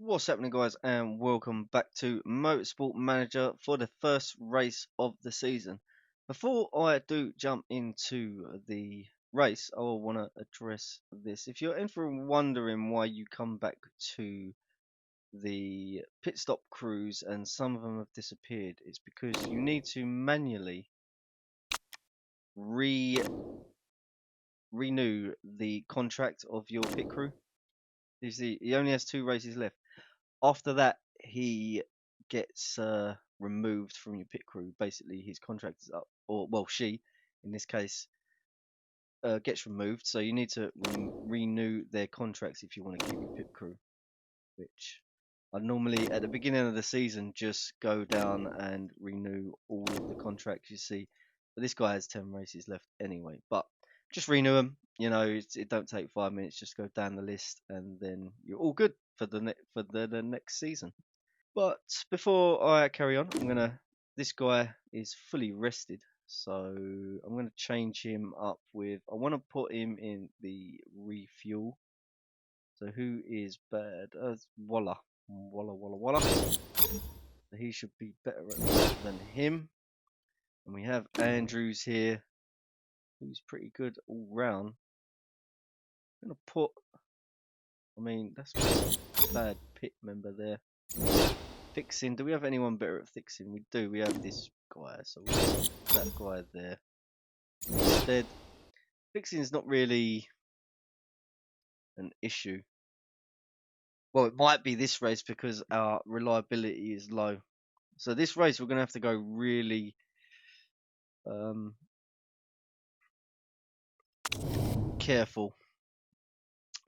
What's happening, guys, and welcome back to Motorsport Manager for the first race of the season. Before I do jump into the race, I will want to address this. If you're in for wondering why you come back to the pit stop crews and some of them have disappeared, it's because you need to manually renew the contract of your pit crew. You see, he only has 2 races left. After that, he gets removed from your pit crew. Basically, his contract is up, or well, she, in this case, gets removed. So you need to renew their contracts if you want to keep your pit crew. Which I normally, at the beginning of the season, just go down and renew all of the contracts you see. But this guy has 10 races left anyway. But just renew them. You know, it don't take 5 minutes. Just go down the list, and then you're all good for the next season. But before I carry on, this guy is fully rested, so I'm gonna change him up with. I want to put him in the refuel. So who is bad? Walla. So he should be better at that than him. And we have Andrews here, who's pretty good all round. I'm gonna put. I mean, that's a bad pit member there. Fixing. Do we have anyone better at fixing? We do. We have this guy, so we'll put that guy there. Instead, fixing is not really an issue. Well, it might be this race because our reliability is low. So this race, we're going to have to go really careful.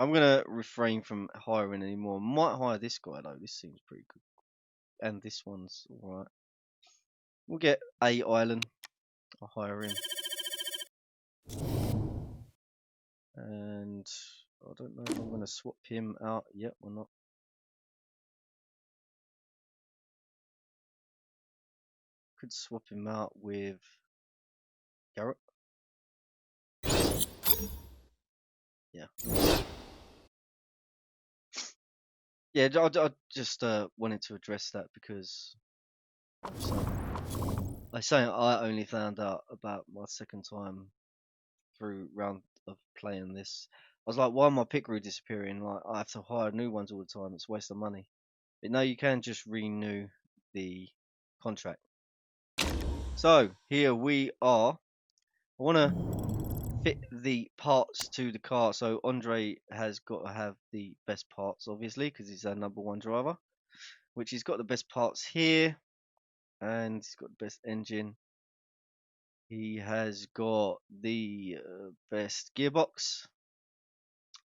I'm going to refrain from hiring anymore. Might hire this guy though. This seems pretty good. And this one's alright. We'll get A Island. I'll hire him. And I don't know if I'm going to swap him out yet or not. Could swap him out with Garrett. Yeah. Yeah, I just wanted to address that because I only found out about my second time through round of playing this. I was like, why are my pit crew disappearing? Like, I have to hire new ones all the time. It's a waste of money. But no, you can just renew the contract. So here we are. I want to fit the parts to the car. So Andre has got to have the best parts, obviously, because he's our #1 driver. Which he's got the best parts here, and he's got the best engine. He has got the best gearbox,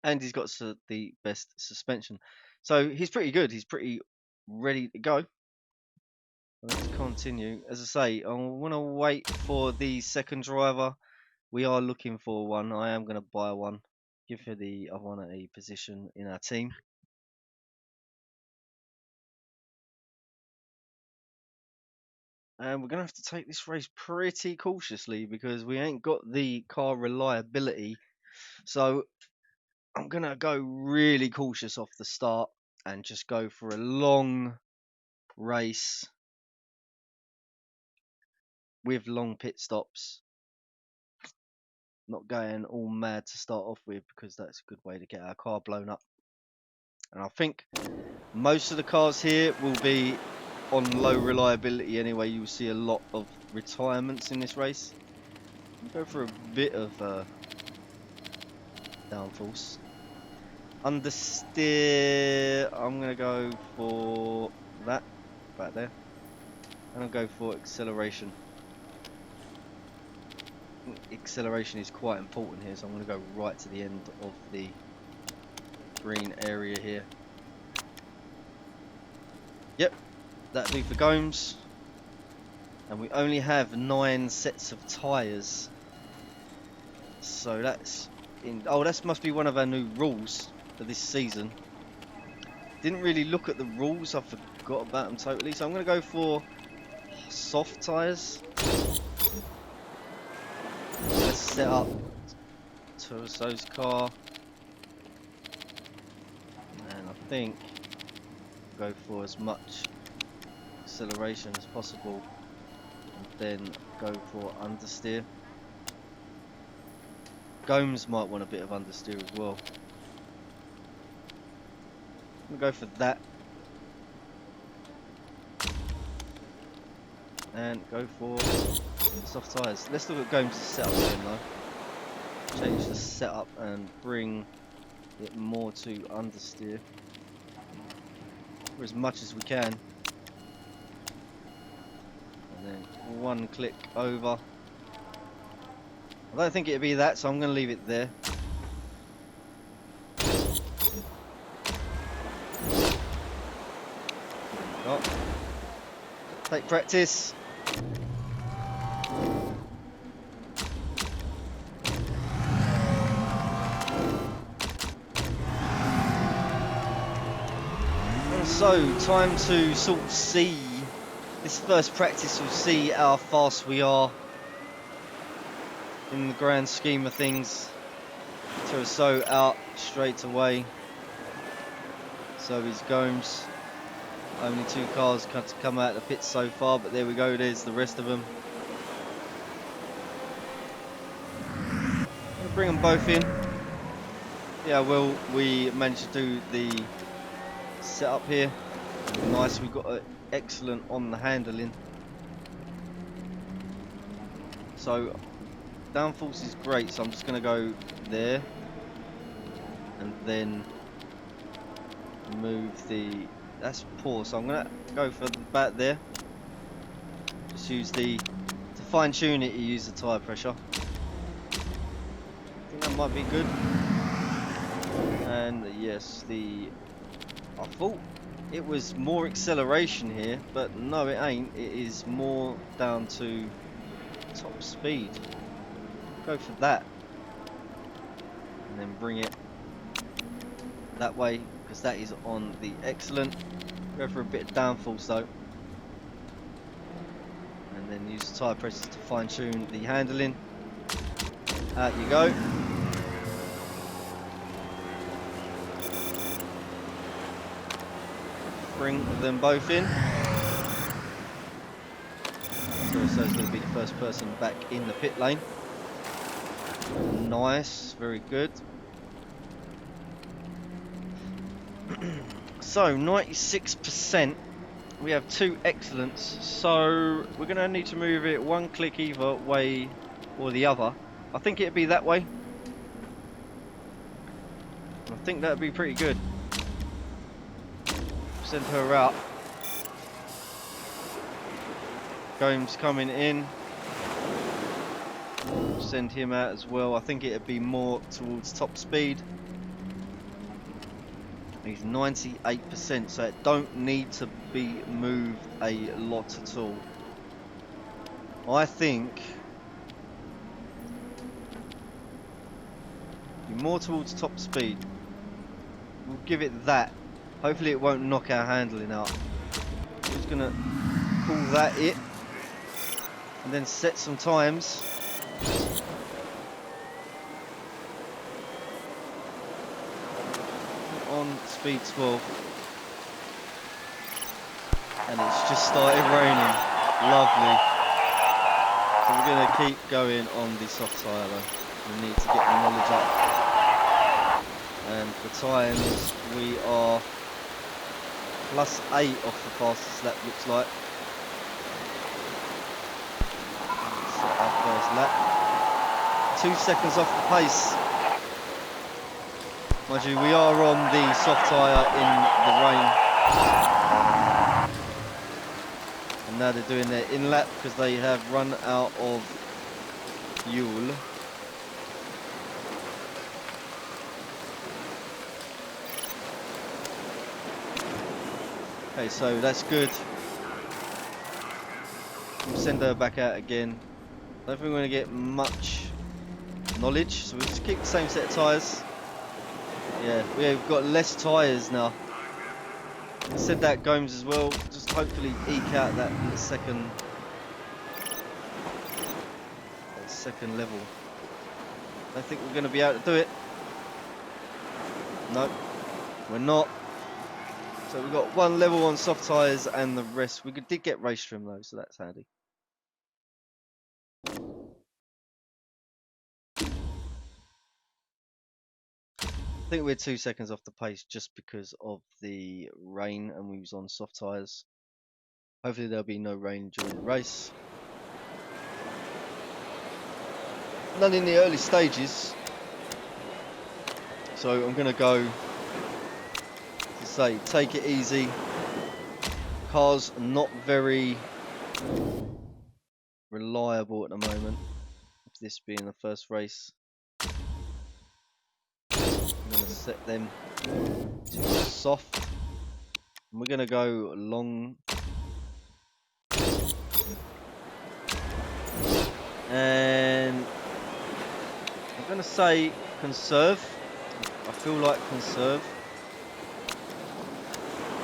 and he's got the best suspension. So he's pretty good. He's pretty ready to go. Let's continue. As I say, I want to wait for the second driver. We are looking for one. I am going to buy one. Give her the other one a position in our team. And we're going to have to take this race pretty cautiously because we ain't got the car reliability. So I'm going to go really cautious off the start and just go for a long race with long pit stops. Not going all mad to start off with because that's a good way to get our car blown up. And I think most of the cars here will be on low reliability anyway. You'll see a lot of retirements in this race. Go for a bit of downforce. Understeer, I'm going to go for that back there. And I'll go for acceleration. Acceleration is quite important here, so I'm going to go right to the end of the green area here. Yep, that'll do for Gomes. And we only have 9 sets of tyres. So that's in. Oh, that must be one of our new rules for this season. Didn't really look at the rules, I forgot about them totally. So I'm going to go for soft tyres. Let's set up Torso's car. And I think go for as much acceleration as possible, and then go for understeer. Gomes might want a bit of understeer as well. I'm gonna go for that, and go for soft tyres. Let's look at Gomes' setup again though. Change the setup and bring it more to understeer for as much as we can. And then one click over. I don't think it'd be that, so I'm going to leave it there. Oh. Take practice. And so, time to sort of see, this first practice will see how fast we are in the grand scheme of things. So out straight away. So is Gomes. Only 2 cars come out of the pits so far, but there we go, there's the rest of them. I'm going to bring them both in. Yeah, well, we managed to do the setup here. Nice, we got an excellent on the handling. So downforce is great, so I'm just going to go there and then move the, that's poor, so I'm going to go for the back there. Just use to fine tune it, you use the tyre pressure. I think that might be good. And yes, I thought it was more acceleration here, but no it ain't, it is more down to top speed. Go for that and then bring it that way, because that is on the excellent. Go for a bit of downforce though, and then use the tyre pressures to fine tune the handling. Out you go. Bring them both in. So it's going to be the first person back in the pit lane. Nice, very good. So 96%. We have 2 excellents. So we're going to need to move it 1 click either way or the other. I think it'd be that way. I think that'd be pretty good. Send her out. Gomes coming in. Send him out as well. I think it'd be more towards top speed. He's 98%, so it don't need to be moved a lot at all. I think be more towards top speed. We'll give it that. Hopefully it won't knock our handling out. I'm just gonna call that it, and then set some times. On speed 12, and it's just started raining. Lovely. So we're going to keep going on the soft tyre though. We need to get the knowledge up. And for times we are +8 off the fastest lap, looks like. Set our first lap. 2 seconds off the pace. Mind you, we are on the soft tyre in the rain. And now they're doing their in-lap because they have run out of fuel. Okay, so that's good. We'll send her back out again. I don't think we're going to get much knowledge, so we'll just keep the same set of tyres. Yeah, we've got less tyres now. I said that Gomes as well, just hopefully eke out that second level. I think we're going to be able to do it. No, we're not. So we've got one level on soft tyres and the rest. We did get race trim though, so that's handy. I think we're 2 seconds off the pace just because of the rain and we was on soft tyres. Hopefully there'll be no rain during the race. None in the early stages. So I'm going to go to say take it easy. Car's not very reliable at the moment. This being the first race. I'm going to set them to soft. And we're going to go long. And I'm going to say conserve. I feel like conserve.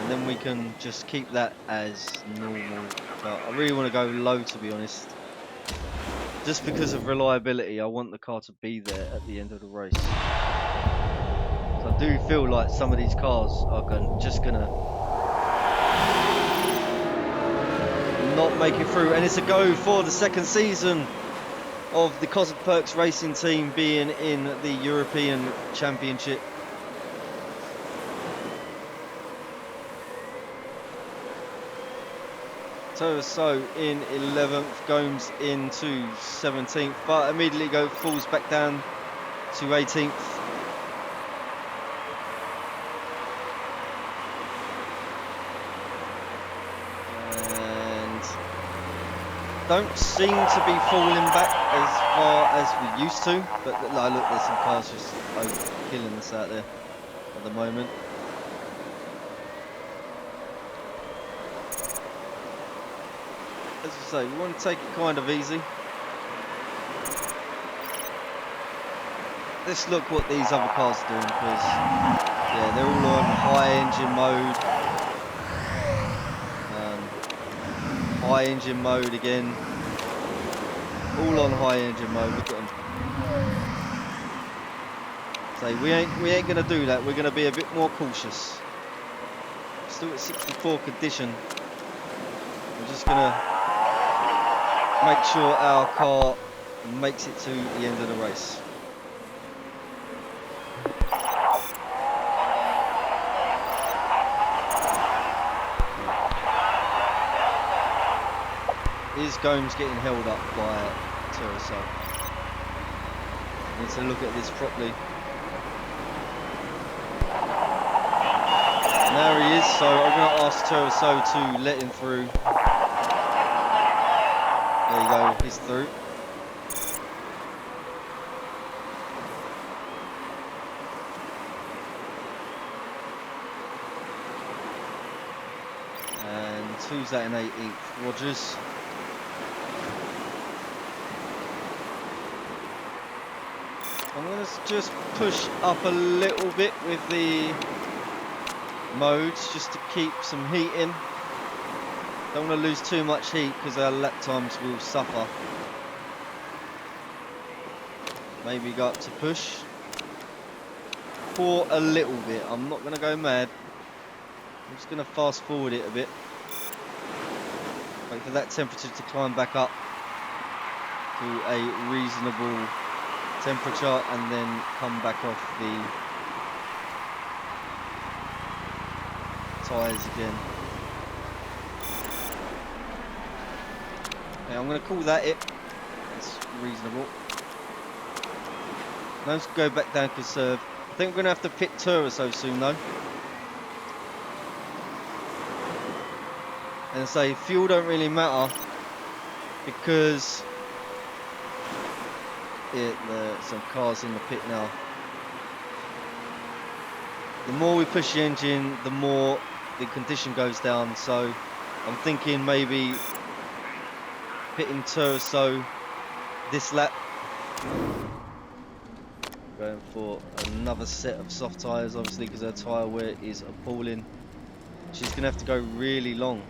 And then we can just keep that as normal. But I really want to go low, to be honest. Just because of reliability, I want the car to be there at the end of the race. So I do feel like some of these cars are just gonna not make it through. And it's a go for the second season of the CozzaPerks Racing team being in the European Championship. So in 11th, Gomes into 17th, but immediately falls back down to 18th. And don't seem to be falling back as far as we used to, but look, there's some cars just killing us out there at the moment. As I say, we want to take it kind of easy. Let's look what these other cars are doing, because yeah, they're all on high engine mode. High engine mode again. All on high engine mode. Look at them. So we ain't gonna do that. We're gonna be a bit more cautious. Still at 64 condition. We're just gonna make sure our car makes it to the end of the race. Is Gomes getting held up by Terraso? Need to look at this properly. And there he is, so I'm going to ask Terraso to let him through. There you go, he's through. And who's that in 18th? Rogers. I'm going to just push up a little bit with the modes just to keep some heat in. Don't want to lose too much heat because our lap times will suffer. Maybe go up to push for a little bit. I'm not going to go mad. I'm just going to fast forward it a bit. Wait for that temperature to climb back up to a reasonable temperature and then come back off the tyres again. Okay, I'm going to call that it. That's reasonable. Now let's go back down to conserve. I think we're going to have to pit Terraso soon though. And say fuel don't really matter because some cars in the pit now. The more we push the engine, the more the condition goes down. So I'm thinking maybe pitting Terraso this lap. Going for another set of soft tyres, obviously, because her tyre wear is appalling. She's going to have to go really long.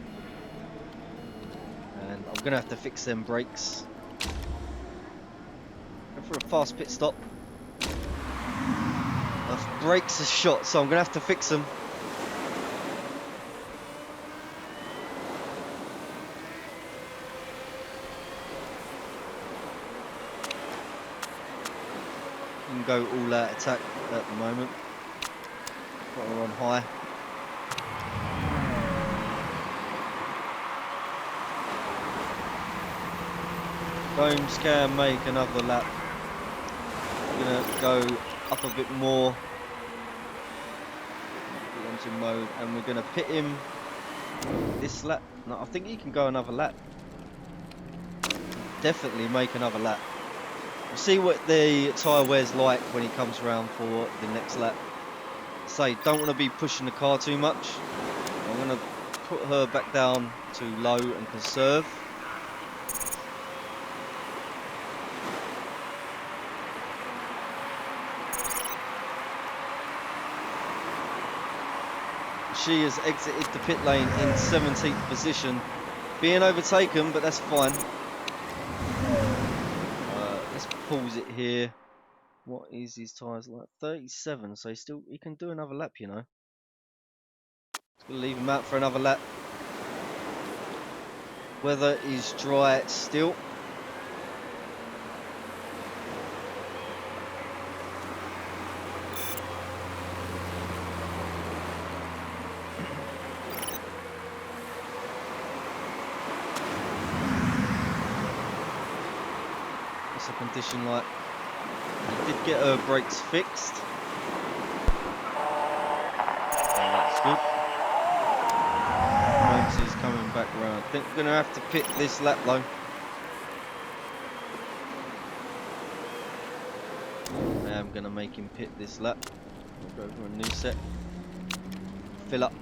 And I'm going to have to fix them brakes. For a fast pit stop. The brakes are shot, so I'm going to have to fix them. can go all out attack at the moment. Got her on high. Gomes can make another lap. We're gonna go up a bit more. Engine mode, and we're gonna pit him this lap. No, I think he can go another lap. Definitely make another lap. We'll see what the tyre wear's like when he comes around for the next lap. Say, don't want to be pushing the car too much. I'm gonna put her back down to low and conserve. She has exited the pit lane in 17th position, being overtaken, but that's fine. Let's pause it here. What is his tyres like? 37, so he can do another lap, you know. Just gonna leave him out for another lap. Weather is dry still. What's the condition like? He did get her brakes fixed. So that's good. Motor's is coming back round. I think we're going to have to pit this lap though. I am going to make him pit this lap. We'll go for a new set. Fill up.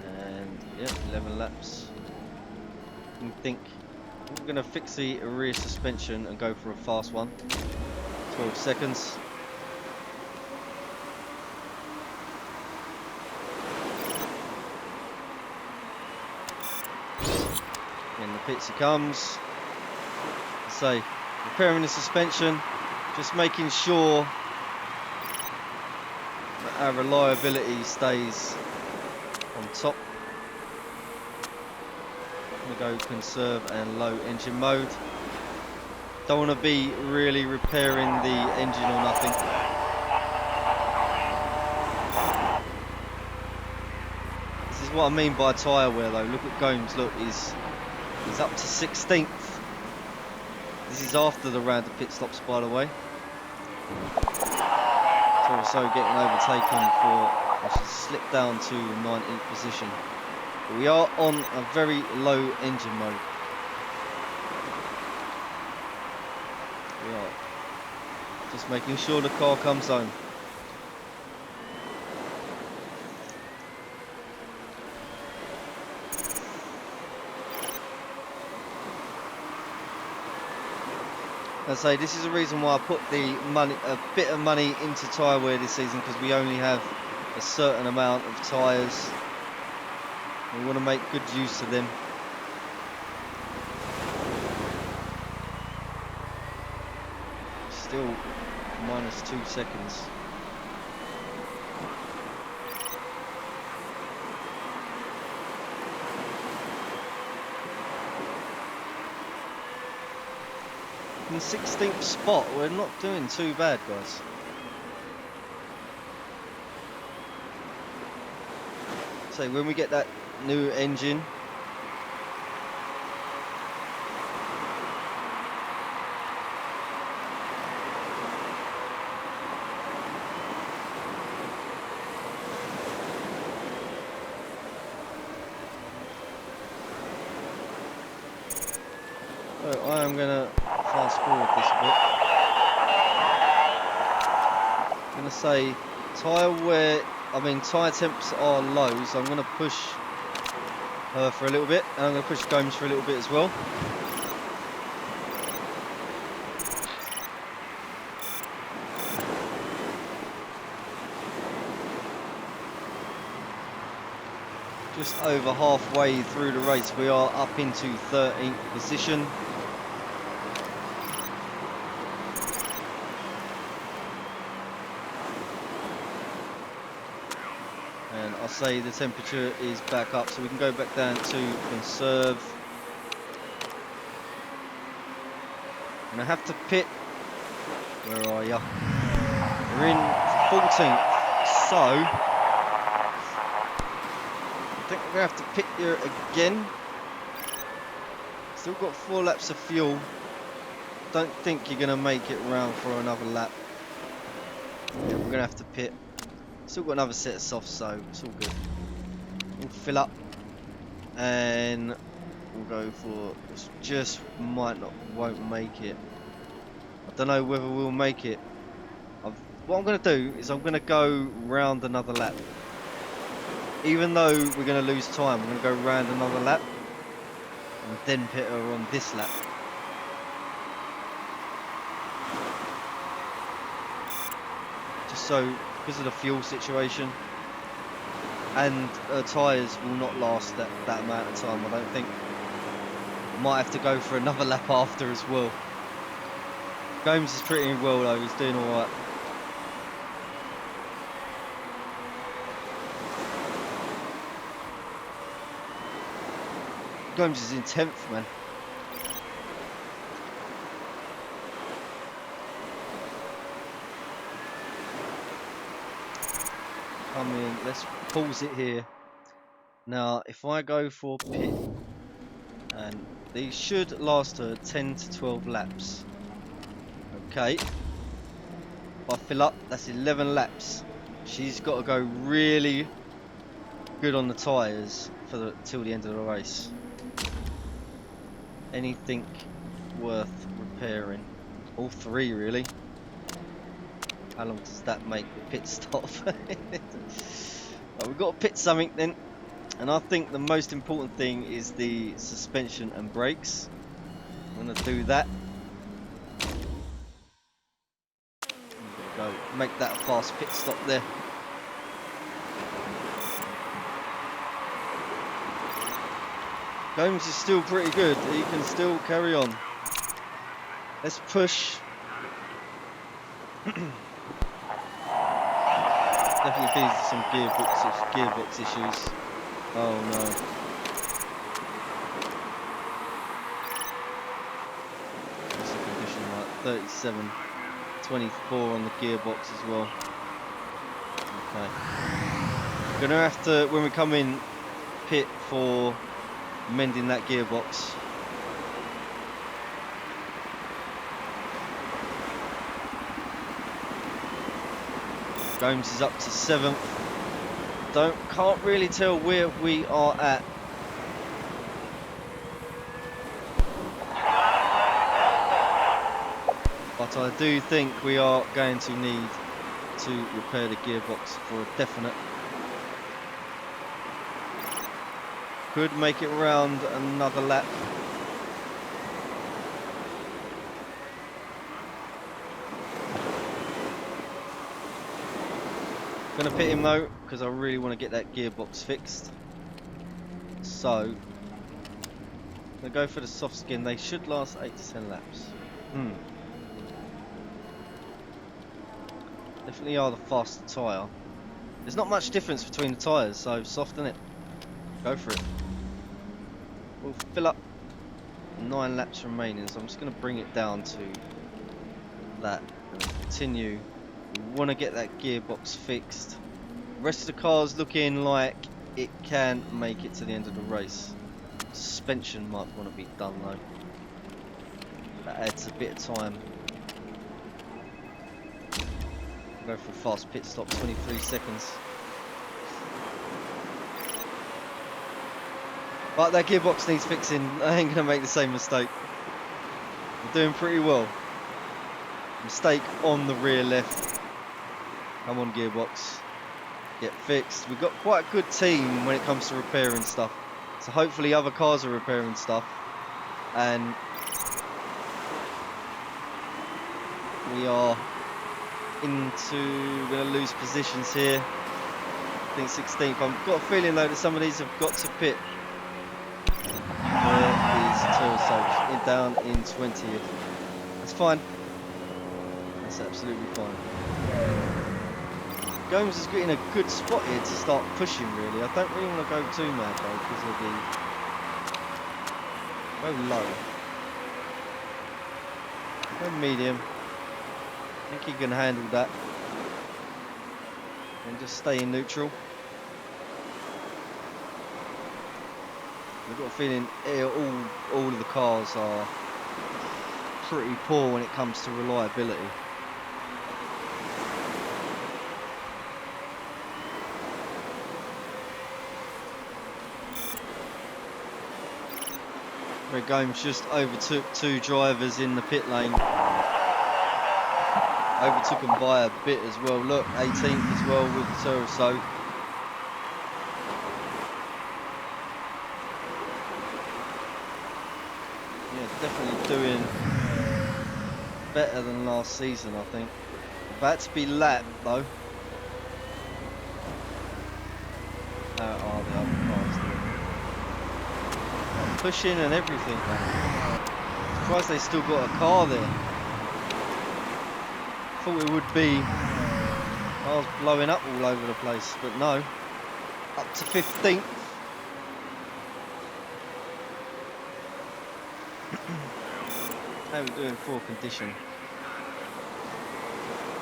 And yeah, 11 laps. I think we're going to fix the rear suspension and go for a fast one. 12 seconds. In the pits he comes. So, repairing the suspension, just making sure that our reliability stays on top. I'm going to go conserve and low engine mode. Don't want to be really repairing the engine or nothing. This is what I mean by tyre wear though. Look at Gomes, look, he's up to 16th. This is after the round of pit stops, by the way. It's also getting overtaken for, I should slip down to 19th position. But we are on a very low engine mode. We are just making sure the car comes home. I say this is the reason why I put a bit of money into tyre wear this season, because we only have a certain amount of tyres. We want to make good use of them. Still minus 2 seconds. In the 16th spot, we're not doing too bad, guys. So when we get that new engine, so I am going to fast forward this a bit. I'm going to say tyre temps are low, so I'm going to push her for a little bit, and I'm going to push Gomes for a little bit as well. Just over halfway through the race, we are up into 13th position. And I'll say the temperature is back up, so we can go back down to conserve. Gonna have to pit. Where are ya? We're in 14th, so I think we're gonna have to pit here again. Still got 4 laps of fuel. Don't think you're gonna make it round for another lap. Yeah, we're gonna have to pit. Still got another set of softs, so it's all good. We'll fill up and we'll go for this. Just won't make it. I don't know whether we'll make it. What I'm going to do is I'm going to go round another lap. Even though we're going to lose time, I'm going to go round another lap and then pit her on this lap. Just so, because of the fuel situation, and tyres will not last that amount of time, I don't think. Might have to go for another lap after as well. Gomes is pretty well though, he's doing alright. Gomes is in 10th, man. Come in, let's pause it here. Now, if I go for pit, and these should last her 10 to 12 laps. Okay. If I fill up, that's 11 laps. She's got to go really good on the tyres for till the end of the race. Anything worth repairing? All 3 really. How long does that make the pit stop? Right, we've got to pit something then. And I think the most important thing is the suspension and brakes. I'm going to do that. I'm going to go make that a fast pit stop there. Gomes is still pretty good. He can still carry on. Let's push. Definitely feels some gearbox issues. Oh no. What's the condition like? 37, 24 on the gearbox as well. Okay. We're gonna have to, when we come in, pit for mending that gearbox. Gomes is up to 7th. Can't really tell where we are at. But I do think we are going to need to repair the gearbox for a definite. Could make it round another lap. Gonna pit him though, because I really want to get that gearbox fixed. So, I'm gonna go for the soft skin. They should last 8 to 10 laps. Definitely are the faster tyre. There's not much difference between the tyres, so soften it. Go for it. We'll fill up 9 laps remaining, so I'm just going to bring it down to that and continue. We want to get that gearbox fixed. The rest of the car's looking like it can make it to the end of the race. Suspension might want to be done though. That adds a bit of time. Go for a fast pit stop, 23 seconds. But that gearbox needs fixing. I ain't gonna make the same mistake. We're doing pretty well. Mistake on the rear left. Come on, gearbox. Get fixed. We've got quite a good team when it comes to repairing stuff. So hopefully other cars are repairing stuff. And we are we're going to lose positions here. I think 16th. I've got a feeling though that some of these have got to pit. There is Tursoach down in 20th. That's fine. That's absolutely fine. Gomes is getting a good spot here to start pushing really. I don't really want to go too mad though because of the go low. and medium. I think he can handle that. And just stay in neutral. I've got a feeling all of the cars are pretty poor when it comes to reliability. Red Gomes just overtook two drivers in the pit lane. Overtook them by a bit as well. Look, 18th as well with the Turso. Yeah, definitely doing better than last season, I think. About to be lapped though. How are the other cars doing? Pushing and everything, man. Surprised they still got a car there. Thought it would be cars blowing up all over the place, but no. Up to 15th. How are we doing for condition?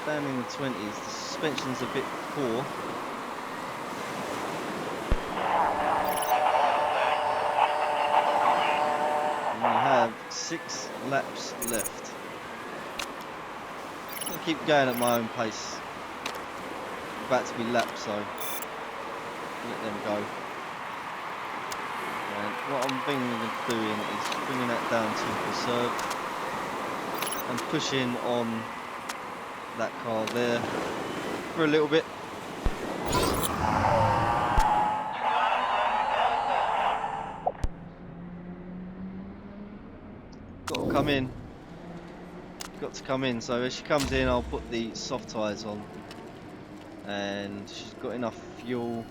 Down in the 20s. The suspension's a bit poor. And we have 6 laps left. I'll keep going at my own pace. I'm about to be lapped, so let them go. And what I'm doing is bringing that down to reserve and pushing on that car there for a little bit. Got to come in. Got to come in. So as she comes in, I'll put the soft tyres on, and she's got enough fuel.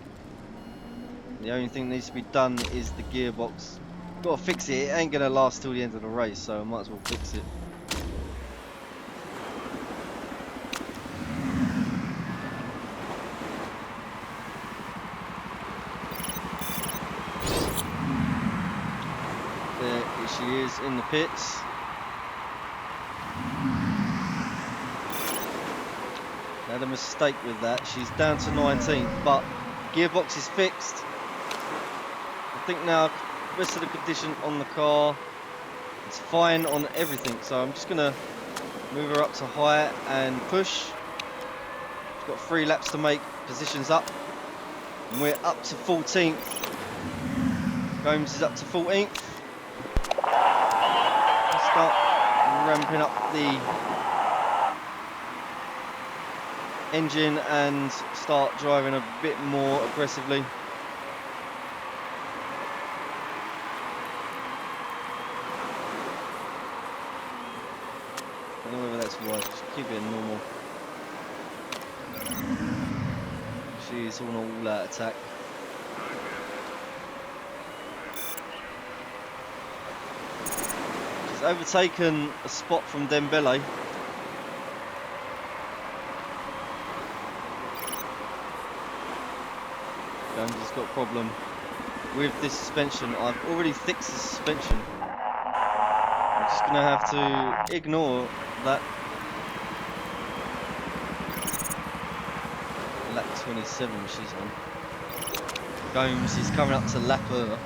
The only thing that needs to be done is the gearbox. Got to fix it. It ain't gonna last till the end of the race, so I might as well fix it. There she is in the pits. Had a mistake with that. She's down to 19th, but gearbox is fixed. I think now the rest of the condition on the car, it's fine on everything. So I'm just gonna move her up to high and push. She's got 3 laps to make. Positions up, and we're up to 14th. Gomes is up to 14th. Start ramping up the engine and start driving a bit more aggressively. I don't know whether that's right, just keep it normal. She's on all out attack. She's overtaken a spot from Dembele. Gomes has got a problem with this suspension. I've already fixed the suspension. I'm just gonna have to ignore that. Lap 27 she's on. Gomes is coming up to lap her.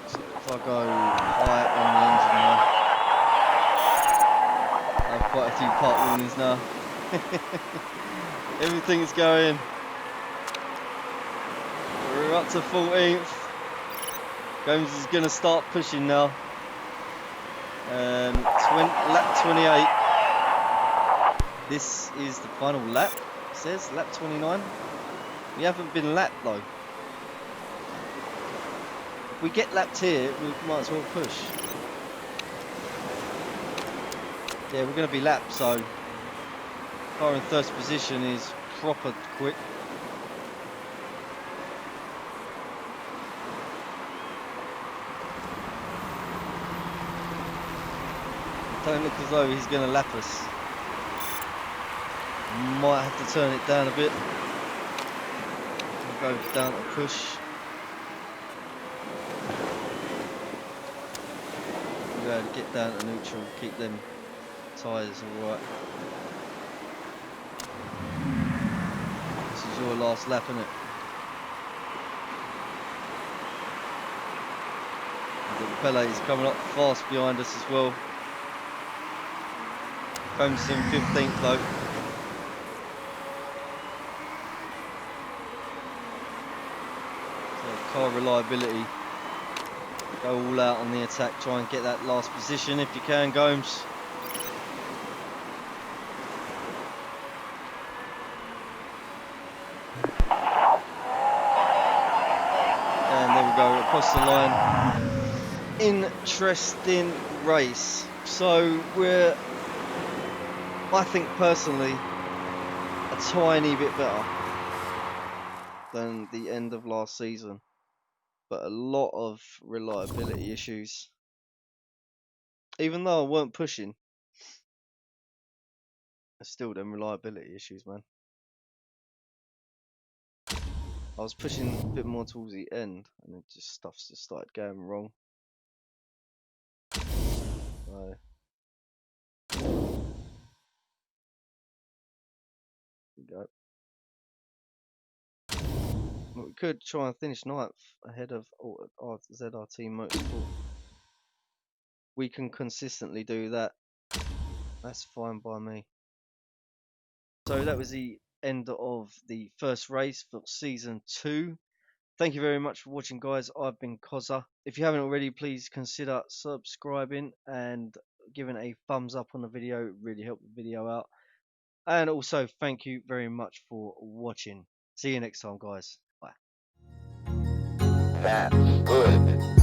If I go high on the engine now, I have quite a few part warnings now. Everything's going. We're up to 14th. Gomes is going to start pushing now. Lap 28. This is the final lap. It says lap 29. We haven't been lapped though. If we get lapped here, we might as well push. Yeah, we're going to be lapped, so car in first position is proper quick. Don't look as though he's going to lap us. Might have to turn it down a bit. We'll go down to push. be able to get down to neutral, keep them tyres alright. This is your last lap, isn't it? The Pele is coming up fast behind us as well. Comes in 15th though. So car reliability. Go all out on the attack, try and get that last position if you can, Gomes. And there we go, across the line. Interesting race. So we're, I think personally, a tiny bit better than the end of last season, but a lot of reliability issues. Even though I weren't pushing, there's still them reliability issues, man. I was pushing a bit more towards the end, and it just stuff's just started going wrong. So we go. But we could try and finish ninth ahead of ZRT Motorsport. We can consistently do that. That's fine by me. So that was the end of the first race for season 2. Thank you very much for watching, guys. I've been Cozza. If you haven't already, please consider subscribing and giving a thumbs up on the video. It really helped the video out. And also, thank you very much for watching. See you next time, guys. Bye. That's good.